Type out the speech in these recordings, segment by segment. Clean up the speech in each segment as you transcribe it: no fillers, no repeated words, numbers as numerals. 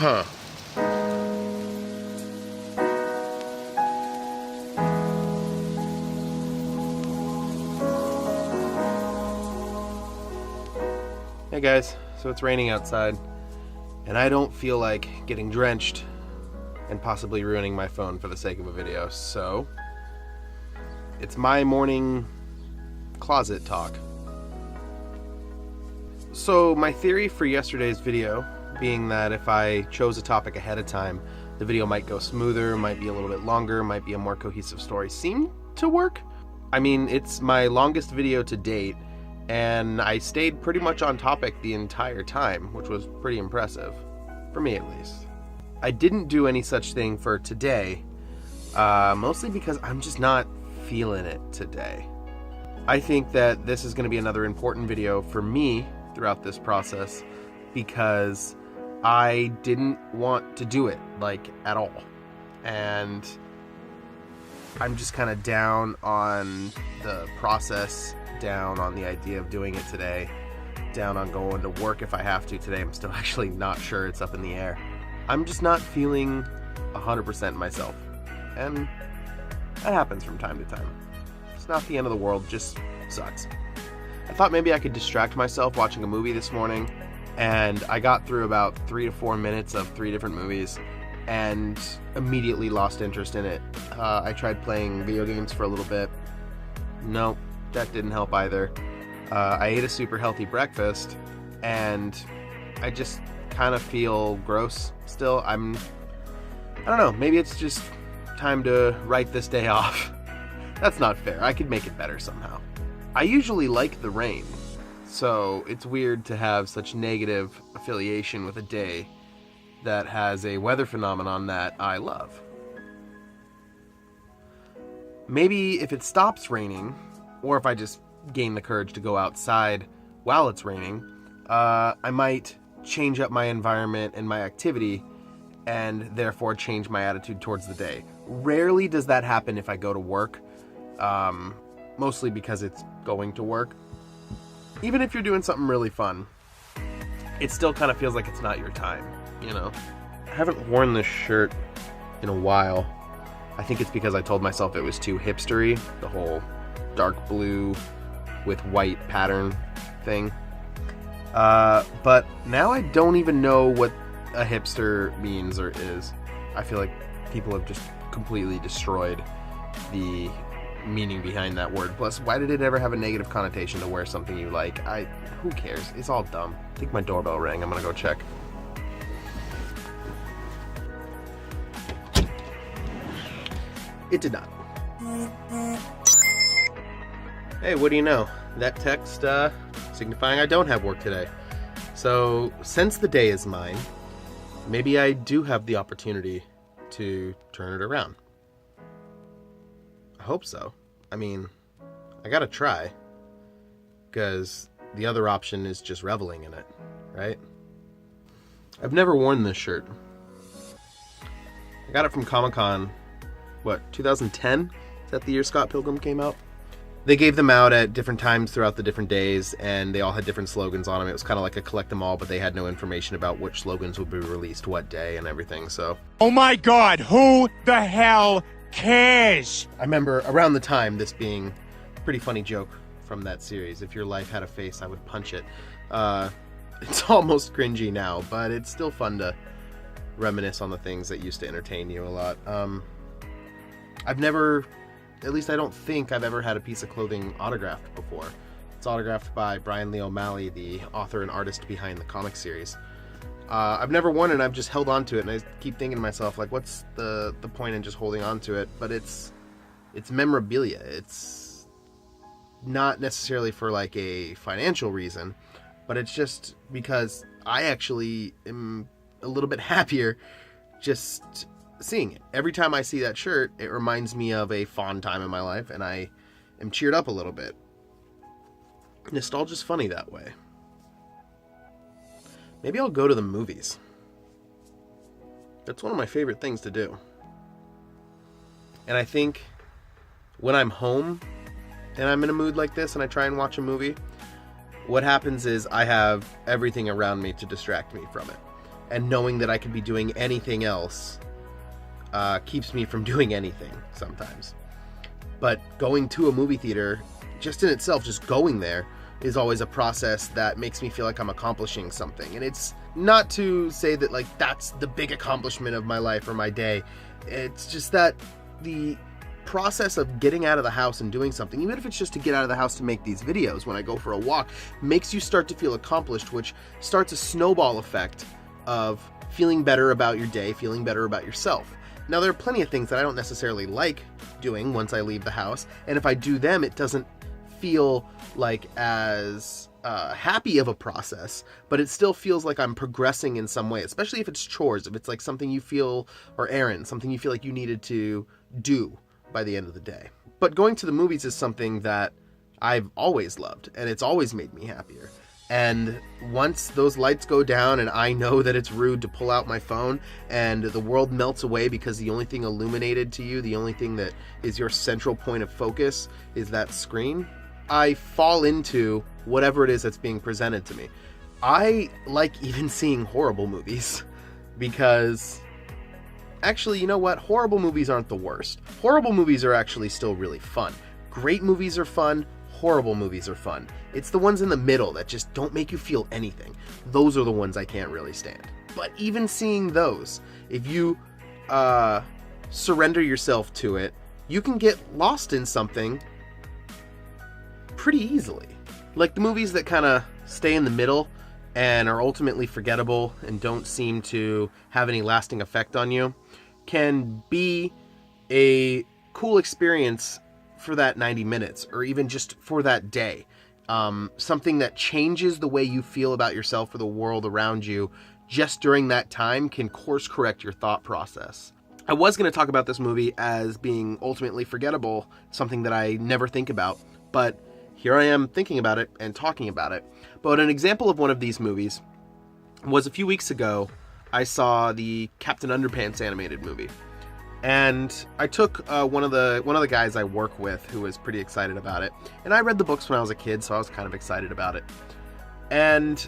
Huh. Hey guys, so it's raining outside, and I don't feel like getting drenched and possibly ruining my phone for the sake of a video, so it's my morning closet talk. So my theory for yesterday's video being that if I chose a topic ahead of time, the video might go smoother, might be a little bit longer, might be a more cohesive story, seemed to work. I mean, it's my longest video to date, and I stayed pretty much on topic the entire time, which was pretty impressive, for me at least. I didn't do any such thing for today, mostly because I'm just not feeling it today. I think that this is going to be another important video for me throughout this process because I didn't want to do it, like, at all. And I'm just kind of down on the process, down on the idea of doing it today, down on going to work if I have to today. I'm still actually not sure, it's up in the air. I'm just not feeling 100% myself. And that happens from time to time. It's not the end of the world, just sucks. I thought maybe I could distract myself watching a movie this morning, and I got through about 3 to 4 minutes of 3 different movies and immediately lost interest in it. I tried playing video games for a little bit. Nope, that didn't help either. I ate a super healthy breakfast, and I just kind of feel gross still. I don't know, maybe it's just time to write this day off. That's not fair. I could make it better somehow. I usually like the rain, so it's weird to have such negative affiliation with a day that has a weather phenomenon that I love. Maybe if it stops raining, or if I just gain the courage to go outside while it's raining, I might change up my environment and my activity, and therefore change my attitude towards the day. Rarely does that happen if I go to work, mostly because it's going to work. Even if you're doing something really fun, it still kind of feels like it's not your time, you know? I haven't worn this shirt in a while. I think it's because I told myself it was too hipstery, the whole dark blue with white pattern thing. But now I don't even know what a hipster means or is. I feel like people have just completely destroyed the meaning behind that word. Plus, why did it ever have a negative connotation to wear something you like? Who cares? It's all dumb. I think my doorbell rang. I'm gonna go check. It did not. Hey, what do you know? That text, signifying I don't have work today. So, since the day is mine, maybe I do have the opportunity to turn it around. I hope so. I mean, I gotta try, because the other option is just reveling in it, right? I've never worn this shirt. I got it from Comic-Con, 2010? Is that the year Scott Pilgrim came out? They gave them out at different times throughout the different days, and they all had different slogans on them. It was kind of like a collect them all, but they had no information about which slogans would be released what day and everything, so. Oh my God, who the hell cares? I remember around the time this being a pretty funny joke from that series. If your life had a face, I would punch it. It's almost cringy now, but it's still fun to reminisce on the things that used to entertain you a lot. I've never, at least I don't think I've ever had a piece of clothing autographed before. It's autographed by Brian Lee O'Malley, the author and artist behind the comic series. I've never worn it, and I've just held on to it, and I keep thinking to myself, like, what's the point in just holding on to it? But it's memorabilia. It's not necessarily for, like, a financial reason, but it's just because I actually am a little bit happier just seeing it. Every time I see that shirt, it reminds me of a fond time in my life, and I am cheered up a little bit. Nostalgia's funny that way. Maybe I'll go to the movies. That's one of my favorite things to do. And I think when I'm home and I'm in a mood like this and I try and watch a movie, what happens is I have everything around me to distract me from it. and knowing that I could be doing anything else keeps me from doing anything sometimes. But going to a movie theater, just in itself, just going there, is always a process that makes me feel like I'm accomplishing something. And it's not to say that like that's the big accomplishment of my life or my day. It's just that the process of getting out of the house and doing something, even if it's just to get out of the house to make these videos when I go for a walk, makes you start to feel accomplished, which starts a snowball effect of feeling better about your day, feeling better about yourself. Now, there are plenty of things that I don't necessarily like doing once I leave the house, and if I do them, it doesn't feel like as happy of a process, but it still feels like I'm progressing in some way, especially if it's chores, if it's like something you feel, or errands, something you feel like you needed to do by the end of the day. But going to the movies is something that I've always loved, and it's always made me happier. And once those lights go down and I know that it's rude to pull out my phone and the world melts away because the only thing illuminated to you, the only thing that is your central point of focus is that screen, I fall into whatever it is that's being presented to me. I like even seeing horrible movies because actually, you know what? Horrible movies aren't the worst. Horrible movies are actually still really fun. Great movies are fun. Horrible movies are fun. It's the ones in the middle that just don't make you feel anything. Those are the ones I can't really stand. But even seeing those, if you surrender yourself to it, you can get lost in something pretty easily. Like the movies that kind of stay in the middle and are ultimately forgettable and don't seem to have any lasting effect on you can be a cool experience for that 90 minutes or even just for that day. Something that changes the way you feel about yourself or the world around you just during that time can course correct your thought process. I was going to talk about this movie as being ultimately forgettable, something that I never think about, but here I am thinking about it and talking about it. But an example of one of these movies was a few weeks ago. I saw the Captain Underpants animated movie. And I took one of the guys I work with who was pretty excited about it. And I read the books when I was a kid, so I was kind of excited about it. And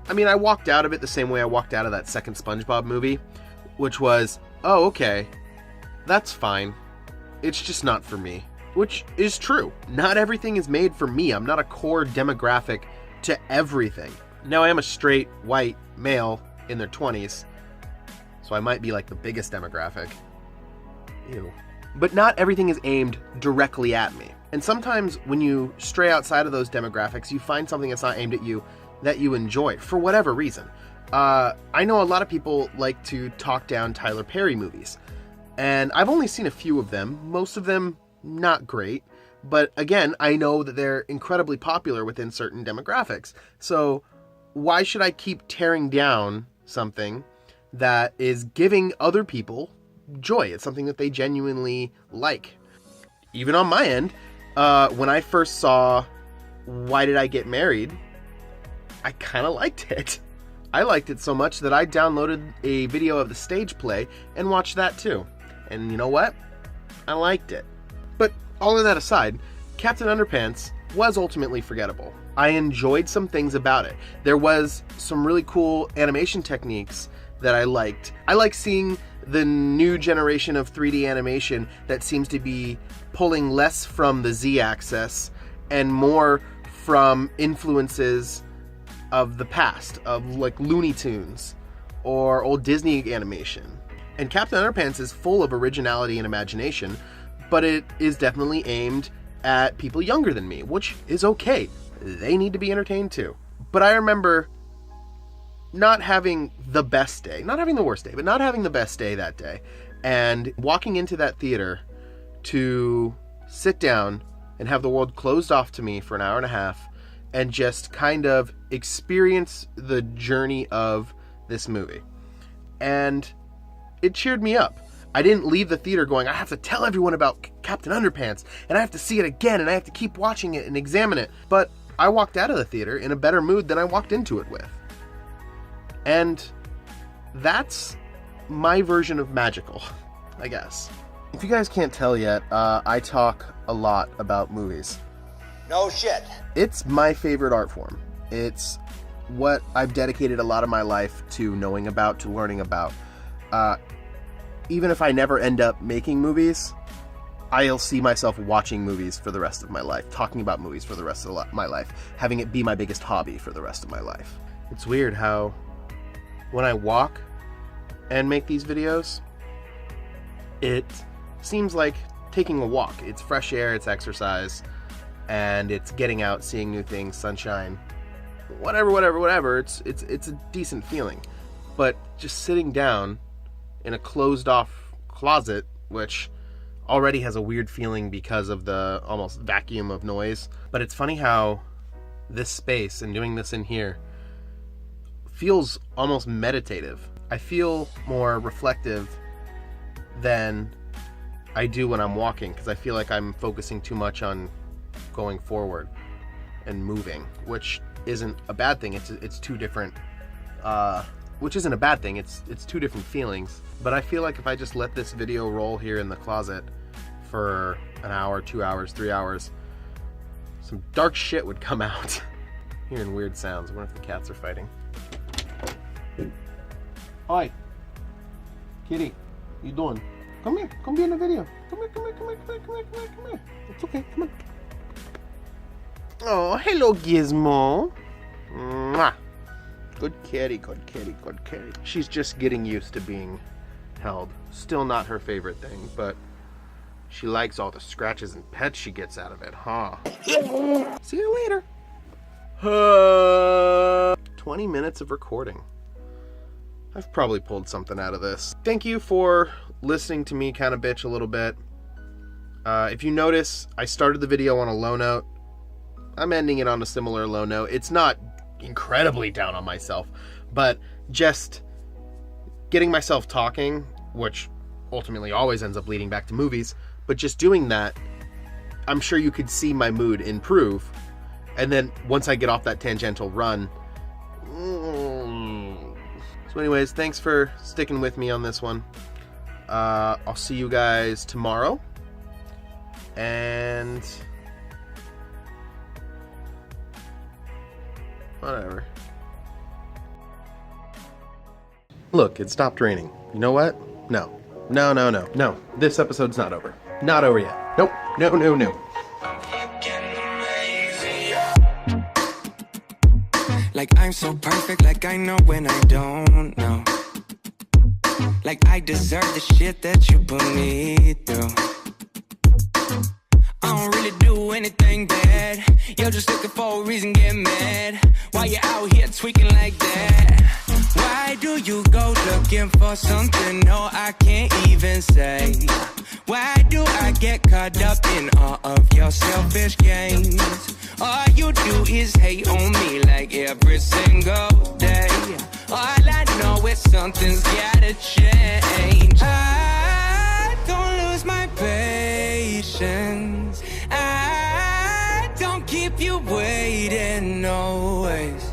I mean, I walked out of it the same way I walked out of that second SpongeBob movie, which was, oh, okay, that's fine. It's just not for me. Which is true. Not everything is made for me. I'm not a core demographic to everything. Now, I am a straight, white male in their 20s, so I might be like the biggest demographic. Ew. But not everything is aimed directly at me. And sometimes when you stray outside of those demographics, you find something that's not aimed at you that you enjoy, for whatever reason. I know a lot of people like to talk down Tyler Perry movies, and I've only seen a few of them, most of them not great, but again, I know that they're incredibly popular within certain demographics. So why should I keep tearing down something that is giving other people joy? It's something that they genuinely like. Even on my end, when I first saw Why Did I Get Married, I kind of liked it. I liked it so much that I downloaded a video of the stage play and watched that too. And you know what? I liked it. But all of that aside, Captain Underpants was ultimately forgettable. I enjoyed some things about it. There was some really cool animation techniques that I liked. I like seeing the new generation of 3D animation that seems to be pulling less from the Z-axis and more from influences of the past, of like Looney Tunes or old Disney animation. And Captain Underpants is full of originality and imagination, but it is definitely aimed at people younger than me, which is okay. They need to be entertained too. But I remember not having the best day, not having the worst day, but not having the best day that day, and walking into that theater to sit down and have the world closed off to me for an hour and a half and just kind of experience the journey of this movie. And it cheered me up. I didn't leave the theater going, I have to tell everyone about Captain Underpants, and I have to see it again, and I have to keep watching it and examine it. But I walked out of the theater in a better mood than I walked into it with. And that's my version of magical, I guess. If you guys can't tell yet, I talk a lot about movies. No shit. It's my favorite art form. It's what I've dedicated a lot of my life to knowing about, to learning about. Even if I never end up making movies, I'll see myself watching movies for the rest of my life, talking about movies for the rest of my life, having it be my biggest hobby for the rest of my life. It's weird how when I walk and make these videos, it seems like taking a walk. It's fresh air, it's exercise, and it's getting out, seeing new things, sunshine, whatever. It's a decent feeling. But just sitting down in a closed off closet, which already has a weird feeling because of the almost vacuum of noise. But it's funny how this space and doing this in here feels almost meditative. I feel more reflective than I do when I'm walking, because I feel like I'm focusing too much on going forward and moving, which isn't a bad thing. It's two different, which isn't a bad thing. It's two different feelings. But I feel like if I just let this video roll here in the closet for an hour, 2 hours, 3 hours, some dark shit would come out. Hearing weird sounds. I wonder if the cats are fighting. Hi, kitty, you doing? Come here, come be in the video. Come here. It's okay, come on. Oh, hello, Gizmo. Mwah. Good kitty. She's just getting used to being held. Still not her favorite thing, but she likes all the scratches and pets she gets out of it, huh? See you later. 20 minutes of recording. I've probably pulled something out of this. Thank you for listening to me kind of bitch a little bit. If you notice, I started the video on a low note. I'm ending it on a similar low note. It's not incredibly down on myself, but just getting myself talking, which ultimately always ends up leading back to movies, but just doing that, I'm sure you could see my mood improve. And then once I get off that tangential run, so anyways, thanks for sticking with me on this one. I'll see you guys tomorrow. And whatever. Look, it stopped raining. You know what? No. This episode's not over. Not over yet. Nope. No. Like I'm so perfect, like I know when I don't know. Like I deserve the shit that you put me through. I don't really do anything bad. You're just looking for a reason, get mad. Why you out here tweaking like that? Why do you go looking for something no I can't even say? Why do I get caught up in all of your selfish games? All you do is hate on me like every single day. All I know is something's gotta change. I don't lose my patience. I don't keep you waiting always.